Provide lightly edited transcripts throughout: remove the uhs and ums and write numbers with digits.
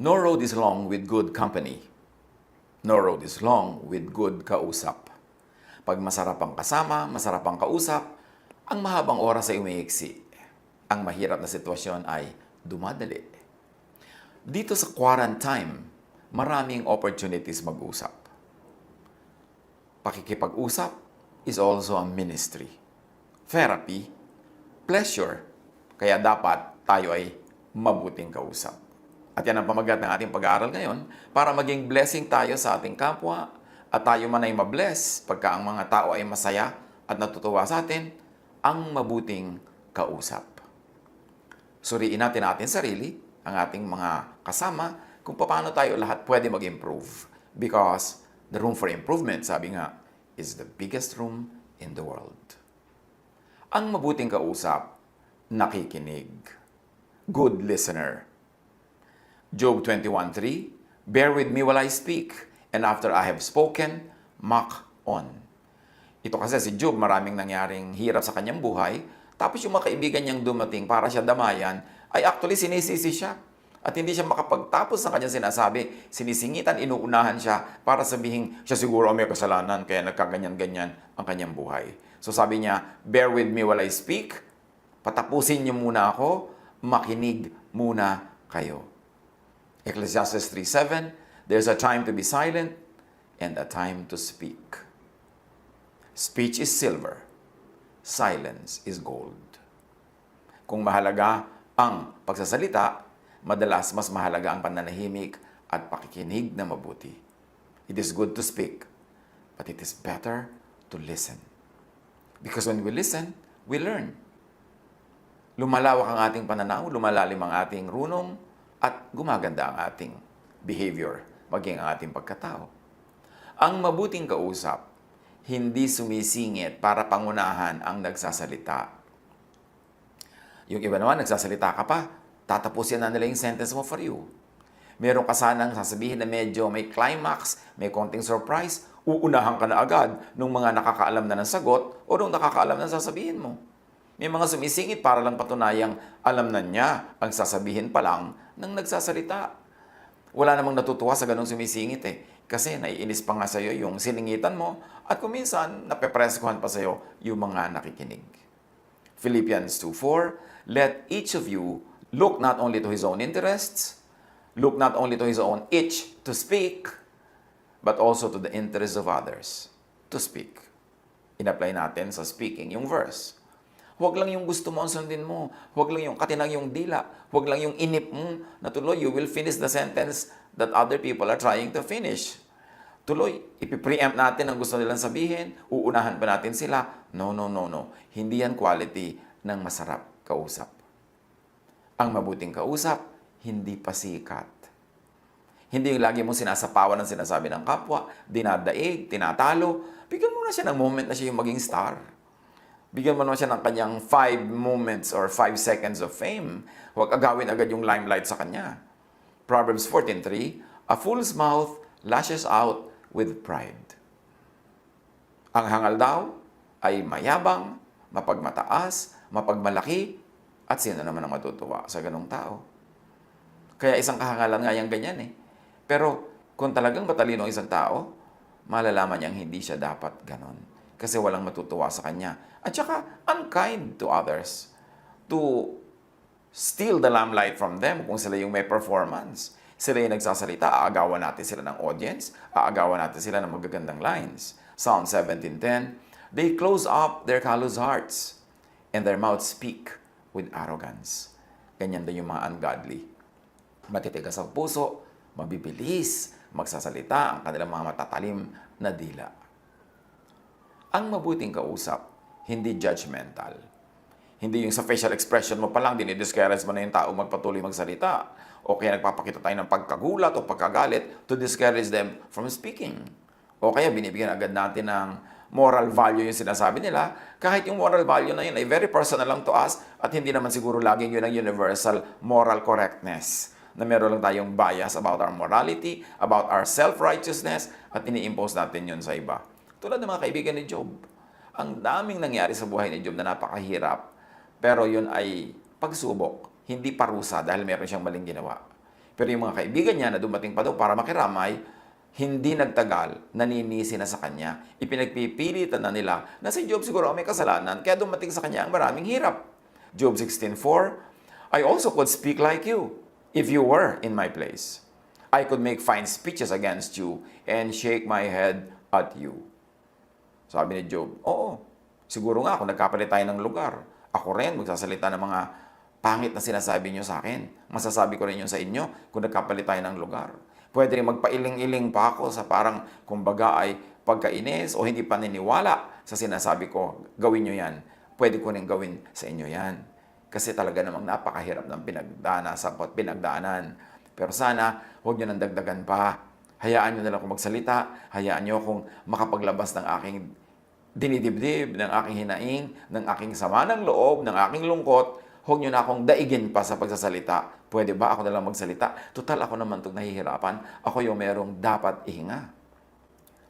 No road is long with good company. No road is long with good kausap. Pag masarap ang kasama, masarap ang kausap, ang mahabang oras ay umiiksi. Ang mahirap na sitwasyon ay dumadali. Dito sa quarantine, maraming opportunities mag-usap. Pakikipag-usap is also a ministry. Therapy, pleasure. Kaya dapat tayo ay mabuting kausap. At yan ang pamagat ng ating pag-aaral ngayon para maging blessing tayo sa ating kapwa at tayo man ay mabless pagka ang mga tao ay masaya at natutuwa sa atin, ang mabuting kausap. Suriin natin sarili, ang ating mga kasama, kung paano tayo lahat pwede mag-improve. Because the room for improvement, sabi nga, is the biggest room in the world. Ang mabuting kausap, nakikinig. Good listener. Job 21:3, bear with me while I speak, and after I have spoken, mock on. Ito kasi si Job, maraming nangyaring hirap sa kanyang buhay, tapos yung mga kaibigan niyang dumating para siya damayan, ay actually sinisisi siya. At hindi siya makapagtapos ng kanyang sinasabi, sinisingitan, inuunahan siya para sabihin, siya siguro may kasalanan, kaya nagkaganyan-ganyan ang kanyang buhay. So sabi niya, bear with me while I speak, patapusin niyo muna ako, makinig muna kayo. Ecclesiastes 3:7, there's a time to be silent and a time to speak. Speech is silver, silence is gold. Kung mahalaga ang pagsasalita, madalas mas mahalaga ang pananahimik at pakikinig na mabuti. It is good to speak, but it is better to listen. Because when we listen, we learn. Lumalawak ang ating pananaw, lumalalim ang ating runong, at gumaganda ang ating behavior, maging ang ating pagkatao. Ang mabuting kausap, hindi sumisingit para pangunahan ang nagsasalita. Yung iba naman, nagsasalita ka pa, tatapusin na nila yung sentence mo for you. Meron ka sanang sasabihin na medyo may climax, may konting surprise, uunahan ka na agad nung mga nakakaalam na ng sagot o nung nakakaalam na sasabihin mo. May mga sumisingit para lang patunayang alam na niya ang sasabihin pa lang ng nagsasalita. Wala namang natutuwa sa ganong sumisingit kasi naiinis pa nga sa'yo yung siningitan mo at kung minsan napepreskuhan pa sa'yo yung mga nakikinig. Philippians 2:4, let each of you look not only to his own interests, look not only to his own itch to speak, but also to the interests of others to speak. In-apply natin sa speaking yung verse. Huwag lang yung gusto mo ang sundin mo. Huwag lang yung katinang yung dila. Huwag lang yung inip mo na tuloy, you will finish the sentence that other people are trying to finish. Tuloy, ipipreempt natin ang gusto nilang sabihin, uunahan pa natin sila. No. Hindi yan quality ng masarap kausap. Ang mabuting kausap, hindi pasikat. Hindi yung lagi mong sinasapawan ang sinasabi ng kapwa, dinadaig, tinatalo. Bigyan mo na siya ng moment na siya yung maging star. Bigyan mo naman siya ng kanyang 5 moments or 5 seconds of fame. Huwag agawin agad yung limelight sa kanya. Proverbs 14:3, a fool's mouth lashes out with pride. Ang hangal daw ay mayabang, mapagmataas, mapagmalaki, at sino naman ang matutuwa sa ganong tao? Kaya isang kahangalan nga yung ganyan Pero kung talagang matalino ang isang tao, malalaman niyang hindi siya dapat ganon. Kasi walang matutuwa sa kanya. At saka, unkind to others. To steal the limelight from them kung sila yung may performance. Sila yung nagsasalita, aagawan natin sila ng audience, aagawan natin sila ng magagandang lines. Psalm 17:10, they close up their callous hearts, and their mouths speak with arrogance. Ganyan din yung mga ungodly. Matitigas ang puso, mabibilis, magsasalita ang kanilang mga matatalim na dila. Ang mabuting kausap, hindi judgmental. Hindi yung sa facial expression mo pa lang, dinidiscourage mo na yung tao magpatuloy magsalita. O kaya nagpapakita tayo ng pagkagulat o pagkagalit to discourage them from speaking. O kaya binibigyan agad natin ng moral value yung sinasabi nila, kahit yung moral value na yun ay very personal lang to us at hindi naman siguro laging yun ang universal moral correctness. Na meron lang tayong bias about our morality, about our self-righteousness, at ini-impose natin yun sa iba. Tulad ng mga kaibigan ni Job. Ang daming nangyari sa buhay ni Job na napakahirap. Pero yun ay pagsubok, hindi parusa dahil meron siyang maling ginawa. Pero yung mga kaibigan niya na dumating pa daw para makiramay, hindi nagtagal, naninisi na sa kanya. Ipinagpipilitan na nila na si Job siguro ang may kasalanan, kaya dumating sa kanya ang maraming hirap. Job 16:4, I also could speak like you, if you were in my place. I could make fine speeches against you and shake my head at you. Sabi ni Job, oo, siguro nga kung nagkapalit tayo ng lugar, ako rin magsasalita ng mga pangit na sinasabi nyo sa akin. Masasabi ko rin yun sa inyo kung nagkapalit tayo ng lugar. Pwede rin magpailing-iling pa ako sa parang kumbaga ay pagkainis o hindi paniniwala sa sinasabi ko, gawin nyo yan. Pwede ko rin gawin sa inyo yan. Kasi talaga namang napakahirap ng pinagdaanan. Pero sana, huwag nyo nang dagdagan pa. Hayaan nyo na lang akong magsalita. Hayaan nyo akong makapaglabas ng aking dinidibdib, ng aking hinaing, ng aking sama ng loob, ng aking lungkot. Huwag nyo na akong daigin pa sa pagsasalita. Pwede ba ako na lang magsalita? Total, ako naman itong nahihirapan. Ako yung merong dapat ihinga.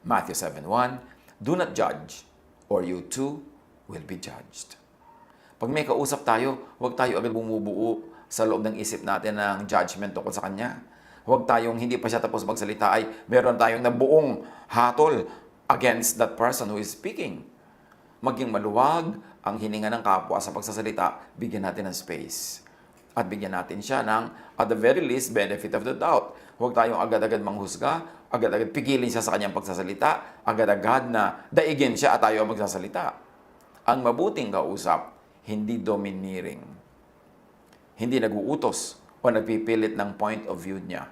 Matthew 7:1, do not judge, or you too will be judged. Pag may kausap tayo, huwag tayo agad bumubuo sa loob ng isip natin ng judgment tungkol sa kanya. Huwag tayong hindi pa siya tapos magsalita ay meron tayong nabuong hatol against that person who is speaking. Maging maluwag ang hininga ng kapwa sa pagsasalita, bigyan natin ng space. At bigyan natin siya ng, at the very least, benefit of the doubt. Huwag tayong agad-agad manghusga, agad-agad pigilin siya sa kanyang pagsasalita, agad-agad na daigin siya at tayo ang magsasalita. Ang mabuting kausap, hindi domineering. Hindi naguutos o nagpipilit ng point of view niya.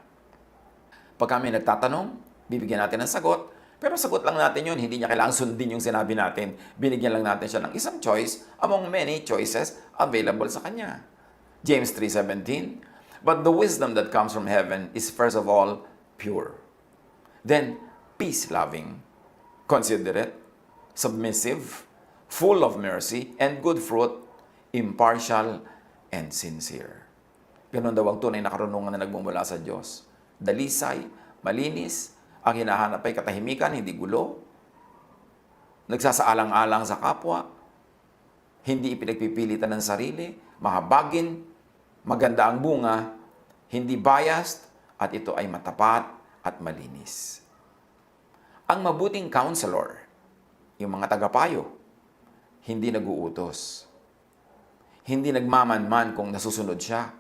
Pag kami nagtatanong, bibigyan natin ng sagot, pero sagot lang natin yun, hindi niya kailangang sundin yung sinabi natin. Binigyan lang natin siya ng isang choice among many choices available sa kanya. James 3:17, but the wisdom that comes from heaven is first of all pure. Then, peace-loving, considerate, submissive, full of mercy and good fruit, impartial and sincere. Ganon daw ang tunay na karunungan na nagmumula sa Diyos. Dalisay, malinis, ang hinahanap ay katahimikan, hindi gulo, nagsasaalang-alang sa kapwa, hindi ipinagpipilitan ng sarili, mahabagin, maganda ang bunga, hindi biased, at ito ay matapat at malinis. Ang mabuting counselor, yung mga tagapayo, hindi naguutos. Hindi nagmamanman kung nasusunod siya.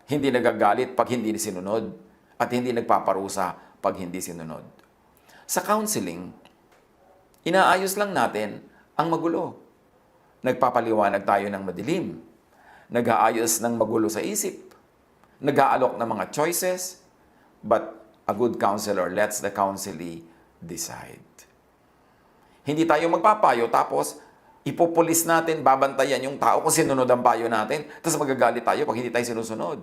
Hindi nagagalit pag hindi sinunod. At hindi nagpaparusa pag hindi sinunod. Sa counseling, inaayos lang natin ang magulo. Nagpapaliwanag tayo ng madilim. Nag-aayos ng magulo sa isip. Nag-aalok ng mga choices. But a good counselor lets the counselee decide. Hindi tayo magpapayo tapos ipupulis natin, babantayan yung tao kung sinunod ang payo natin. Tapos magagalit tayo pag hindi tayo sinusunod.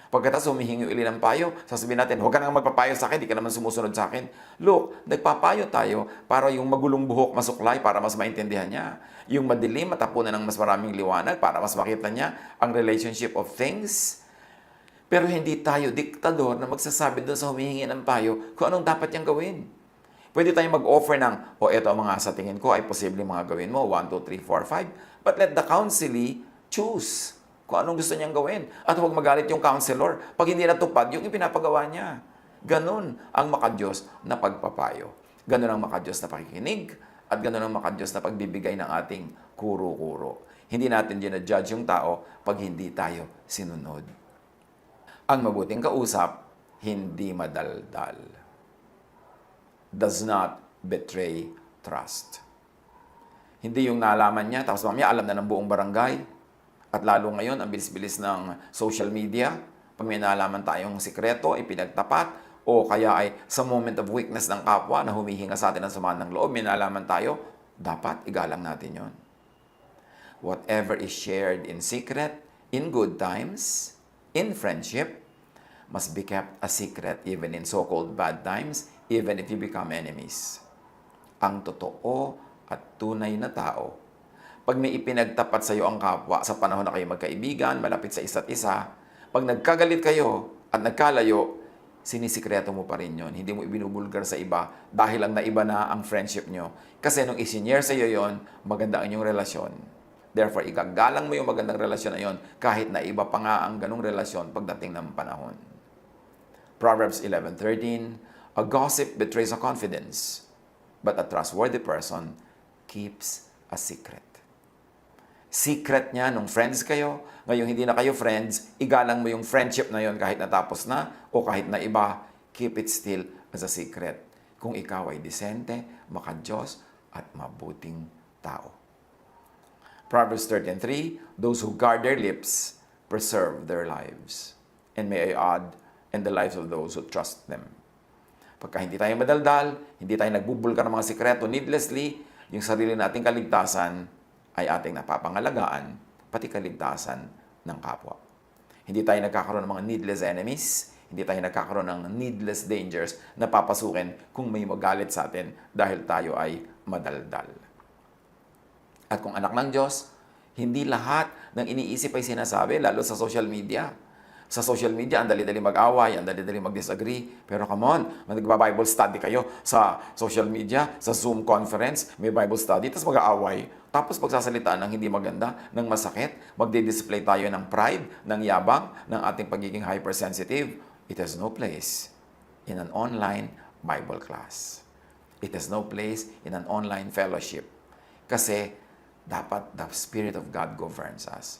Pagkatapos humihingi uli ng payo, sasabihin natin, huwag ka nang magpapayo sa akin, di ka naman sumusunod sa akin. Look, nagpapayo tayo para yung magulong buhok masuklay para mas maintindihan niya. Yung madilim, matapunan ng mas maraming liwanag para mas makita niya ang relationship of things. Pero hindi tayo diktador na magsasabi doon sa humihingi ng payo kung anong dapat niyang gawin. Pwede tayong mag-offer ng, eto ang mga sa tingin ko ay posible mga gawin mo, 1, 2, 3, 4, 5. But let the counselee choose kung anong gusto niyang gawin. At huwag magalit yung counselor pag hindi natupad yung ipinapagawa niya. Ganun ang makadiyos na pagpapayo. Ganun ang makadiyos na pakikinig. At ganun ang makadiyos na pagbibigay ng ating kuro-kuro. Hindi natin ginadjudge yung tao pag hindi tayo sinunod. Ang mabuting kausap, hindi madaldal. Does not betray trust. Hindi yung nalaman niya, tapos mamaya alam na ng buong barangay. At lalo ngayon, ang bilis-bilis ng social media. Pag may nalaman tayong sikreto, ipinagtapat, o kaya ay sa moment of weakness ng kapwa na humihinga sa atin ng sama ng loob, may nalaman tayo, dapat igalang natin yon. Whatever is shared in secret, in good times, in friendship, must be kept a secret even in so-called bad times, even if you become enemies. Ang totoo at tunay na tao, pag may ipinagtapat sa iyo ang kapwa sa panahon na kayo magkaibigan, malapit sa isa't isa, pag nagkagalit kayo at nagkalayo, sinisikreto mo pa rin yon. Hindi mo ibinubulgar sa iba dahil lang naiba na ang friendship nyo. Kasi nung isinyer sa iyo yon, maganda ang inyong relasyon. Therefore, igagalang mo yung magandang relasyon na yon kahit na iba pa nga ang ganong relasyon pagdating ng panahon. Proverbs 11:13, a gossip betrays a confidence, but a trustworthy person keeps a secret. Secret niya nung friends kayo, ngayong hindi na kayo friends, igalang mo yung friendship na yon kahit natapos na o kahit na iba, keep it still as a secret. Kung ikaw ay disente, makadiyos at mabuting tao. Proverbs 13:3, those who guard their lips preserve their lives. And may I add, and the lives of those who trust them. Pagka hindi tayo madaldal, hindi tayo nagbubulgar ng mga sikreto needlessly, yung sarili nating kaligtasan ay ating napapangalagaan, pati kaligtasan ng kapwa. Hindi tayo nagkakaroon ng mga needless enemies, hindi tayo nagkakaroon ng needless dangers na papasukin kung may magalit sa atin dahil tayo ay madaldal. At kung anak ng Diyos, hindi lahat ng iniisip ay sinasabi, lalo sa social media. Sa social media, ang dali-dali mag-away, ang dali-dali mag-disagree. Pero come on, nagba-Bible study kayo sa social media, sa Zoom conference, may Bible study, tapos mag-aaway. Tapos pagsasalitaan ng hindi maganda, ng masakit, magdi-display tayo ng pride, ng yabang, ng ating pagiging hypersensitive. It has no place in an online Bible class. It has no place in an online fellowship. Kasi dapat the Spirit of God governs us.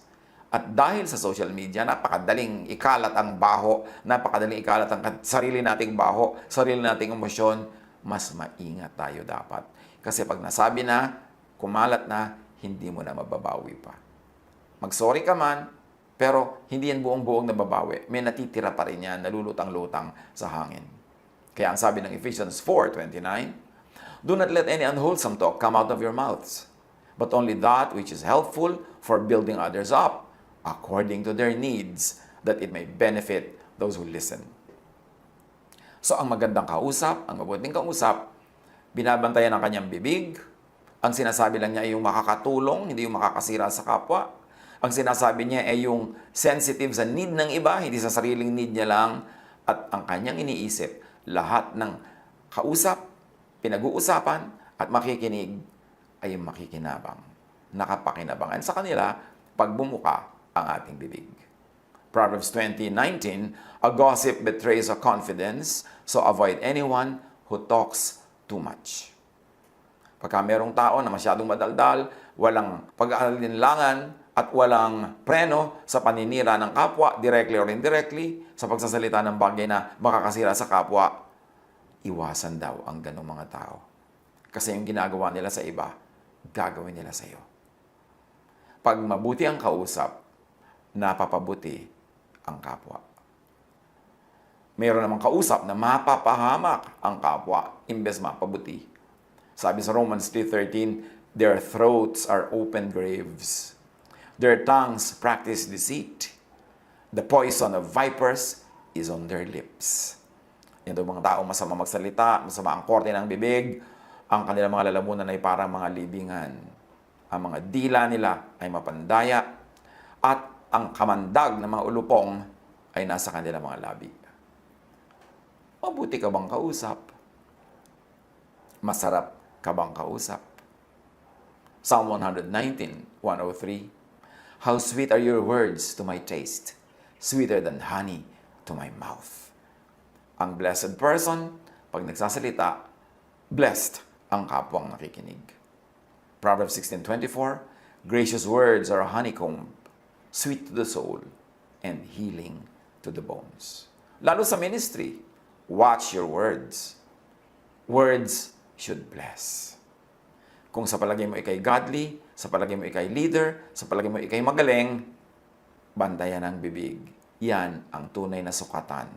At dahil sa social media, napakadaling ikalat ang baho, napakadaling ikalat ang sarili nating baho, sarili nating emosyon, mas maingat tayo dapat. Kasi pag nasabi na, kumalat na, hindi mo na mababawi pa. Mag-sorry ka man, pero hindi yan buong-buong nababawi. May natitira pa rin yan, nalulutang-lutang sa hangin. Kaya ang sabi ng Ephesians 4:29, do not let any unwholesome talk come out of your mouths, but only that which is helpful for building others up, according to their needs, that it may benefit those who listen. So, ang magandang kausap, ang mabuting kausap, binabantayan ang kanyang bibig. Ang sinasabi lang niya ay yung makakatulong, hindi yung makakasira sa kapwa. Ang sinasabi niya ay yung sensitive sa need ng iba, hindi sa sariling need niya lang. At ang kanyang iniisip, lahat ng kausap, pinag-uusapan, at makikinig, ay makikinabang, nakapakinabangan sa kanila pag bumuka ang ating bibig. Proverbs 20:19, a gossip betrays a confidence, so avoid anyone who talks too much. Pagka merong tao na masyadong madaldal, walang pag-aalinlangan at walang preno sa paninira ng kapwa, directly or indirectly, sa pagsasalita ng bagay na makakasira sa kapwa, iwasan daw ang ganong mga tao. Kasi yung ginagawa nila sa iba, gagawin nila sa iyo. Pag mabuti ang kausap, napapabuti ang kapwa. Mayroon namang kausap na mapapahamak ang kapwa, imbes mapabuti. Sabi sa Romans 3:13, their throats are open graves. Their tongues practice deceit. The poison of vipers is on their lips. Yan daw mga tao masama magsalita, masama ang korte ng bibig, ang kanilang mga lalamunan ay parang mga libingan. Ang mga dila nila ay mapandaya at ang kamandag ng mga ulupong ay nasa kanilang mga labi. Mabuti ka bang kausap? Masarap ka bang kausap? Psalm 119:103, how sweet are your words to my taste, sweeter than honey to my mouth. Ang blessed person, pag nagsasalita, blessed ang kapwang nakikinig. Proverbs 16:24, gracious words are a honeycomb, sweet to the soul, and healing to the bones. Lalo sa ministry, watch your words. Words should bless. Kung sa palagay mo ikay godly, sa palagay mo ikay leader, sa palagay mo ikay magaling, bantayan ang bibig. Yan ang tunay na sukatan.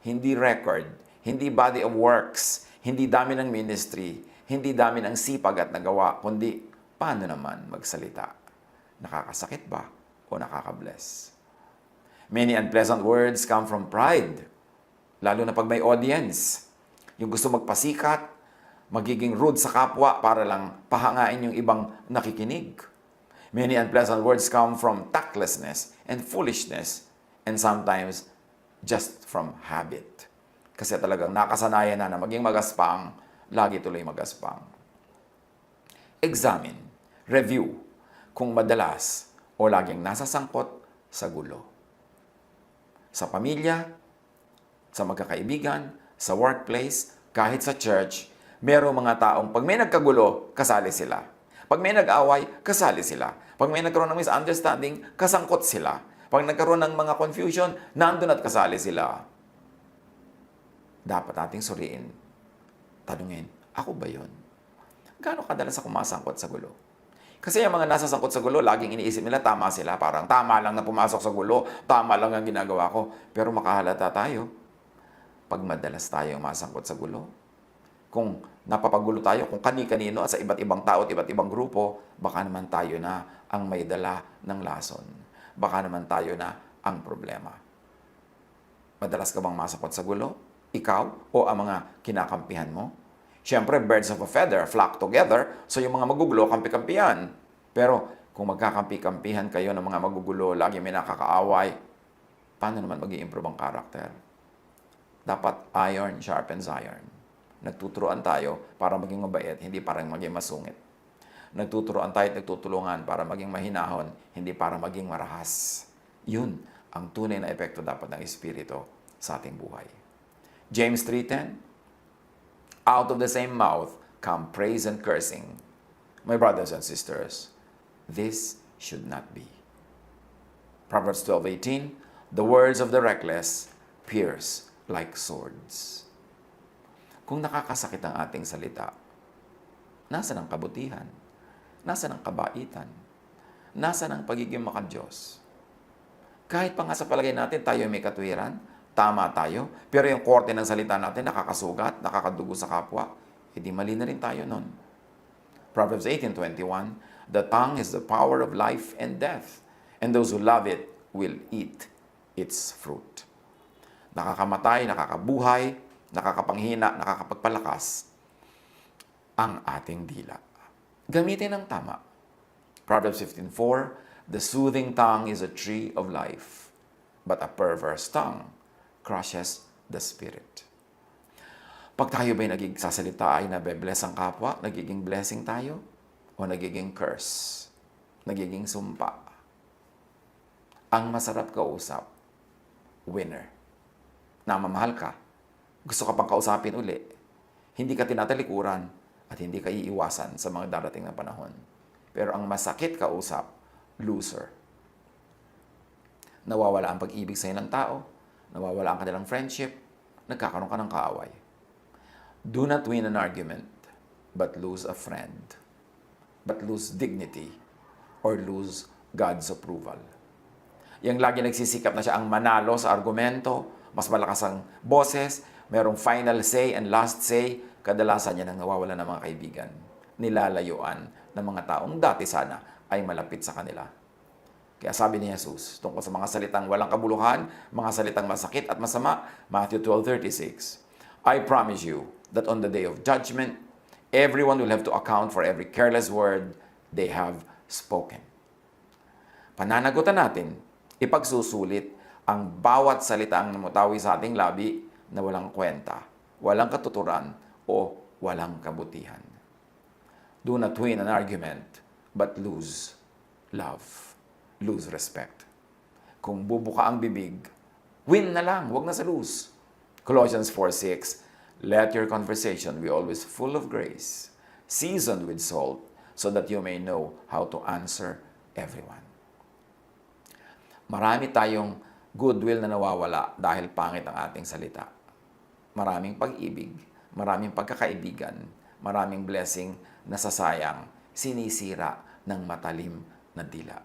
Hindi record, hindi body of works, hindi dami ng ministry, hindi dami ng sipag at nagawa, kundi paano naman magsalita. Nakakasakit ba o nakakabless? Many unpleasant words come from pride, lalo na pag may audience. Yung gusto magpasikat, magiging rude sa kapwa para lang pahangain yung ibang nakikinig. Many unpleasant words come from tactlessness and foolishness, and sometimes just from habit. Kasi talagang nakasanayan na maging magaspang, lagi tuloy magaspang. Examine, review, kung madalas o laging nasa sangkot sa gulo. Sa pamilya, sa magkakaibigan, sa workplace, kahit sa church, merong mga taong pag may nagkagulo, kasali sila. Pag may nag-away, kasali sila. Pag may nagkaroon ng misunderstanding, kasangkot sila. Pag nagkaroon ng mga confusion, nandun at kasali sila. Dapat nating suriin. Tanungin, ako ba yun? Gaano kadalas ako masangkot sa gulo? Kasi yung mga nasa sangkot sa gulo, laging iniisip nila, tama sila. Parang tama lang na pumasok sa gulo, tama lang ang ginagawa ko. Pero makahalata tayo pag madalas tayong masangkot sa gulo. Kung napapagulo tayo, kung kani-kanino at sa iba't ibang tao at iba't ibang grupo, baka naman tayo na ang may dala ng lason. Baka naman tayo na ang problema. Madalas ka bang masangkot sa gulo? Ikaw o ang mga kinakampihan mo? Siyempre, birds of a feather flock together, so yung mga magugulo, kampi-kampihan. Pero kung magkakampi-kampihan kayo ng mga magugulo, lagi may nakakaaway, paano naman mag-i-improve ang karakter? Dapat iron sharpens iron. Nagtuturoan tayo para maging mabait, hindi para maging masungit. Nagtuturoan tayo at nagtutulungan para maging mahinahon, hindi para maging marahas. Yun ang tunay na epekto dapat ng Espiritu sa ating buhay. James 3:10, out of the same mouth come praise and cursing. My brothers and sisters, this should not be. Proverbs 12:18, the words of the reckless pierce like swords. Kung nakakasakit ang ating salita, nasaan ang kabutihan? Nasaan ang kabaitan? Nasaan ang pagiging makadiyos? Kahit pa nga sa palagay natin tayo may katwiran, tama tayo, pero yung korte ng salita natin nakakasugat, nakakadugo sa kapwa, hindi mali na rin tayo nun. Proverbs 18:21, the tongue is the power of life and death, and those who love it will eat its fruit. Nakakamatay, nakakabuhay, nakakapanghina, nakakapagpalakas ang ating dila. Gamitin ang tama. Proverbs 15:4, the soothing tongue is a tree of life, but a perverse tongue crushes the spirit. Pag tayo ba'y nagsasalita ay nabe-bless ang kapwa, nagiging blessing tayo, o nagiging curse, nagiging sumpa. Ang masarap kausap, winner. Namamahal ka, gusto ka pang kausapin uli, hindi ka tinatalikuran at hindi ka iiwasan sa mga darating na panahon. Pero ang masakit kausap, loser. Nawawala ang pag-ibig sa'yo ng tao, nawawala ang kanilang friendship, nagkakaroon ka ng kaaway. Do not win an argument, but lose a friend. But lose dignity, or lose God's approval. Yang lagi nagsisikap na siya ang manalo sa argumento, mas malakas ang boses, mayroong final say and last say, kadalasan niya nang nawawala ng mga kaibigan. Nilalayuan ng mga taong dati sana ay malapit sa kanila. Kaya sabi ni Jesus, tungkol sa mga salitang walang kabuluhan, mga salitang masakit at masama, Matthew 12:36, I promise you that on the day of judgment, everyone will have to account for every careless word they have spoken. Pananagutan natin, ipagsusulit ang bawat salitaang namutawi sa ating labi na walang kwenta, walang katuturan, o walang kabutihan. Do not win an argument, but lose love. Lose respect. Kung bubuka ang bibig, win na lang, wag na sa lose. Colossians 4:6, let your conversation be always full of grace, seasoned with salt, so that you may know how to answer everyone. Marami tayong goodwill na nawawala dahil pangit ang ating salita. Maraming pag-ibig, maraming pagkakaibigan, maraming blessing na sasayang, sinisira ng matalim na dila.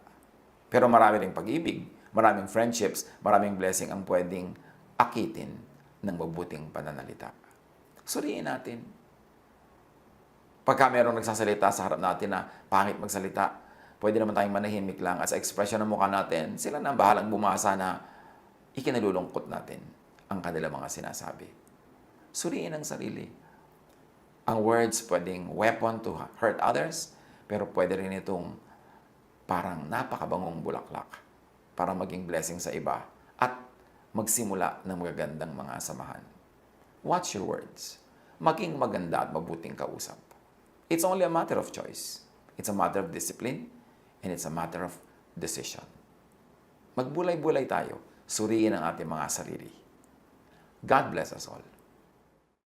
Pero marami ring pag-ibig, maraming friendships, maraming blessing ang pwedeng akitin ng mabuting pananalita. Suriin natin. Pagka merong nagsasalita sa harap natin na pangit magsalita, pwede naman tayong manahimik lang at sa expression ng mukha natin, sila na ang bahalang bumasa na ikinalulungkot natin ang kanilang mga sinasabi. Suriin ang sarili. Ang words pwedeng weapon to hurt others, pero pwede rin itong parang napakabangong bulaklak para maging blessing sa iba at magsimula ng magagandang mga samahan. Watch your words. Maging maganda at mabuting kausap. It's only a matter of choice. It's a matter of discipline. And it's a matter of decision. Magbulay-bulay tayo. Suriin ang ating mga sarili. God bless us all.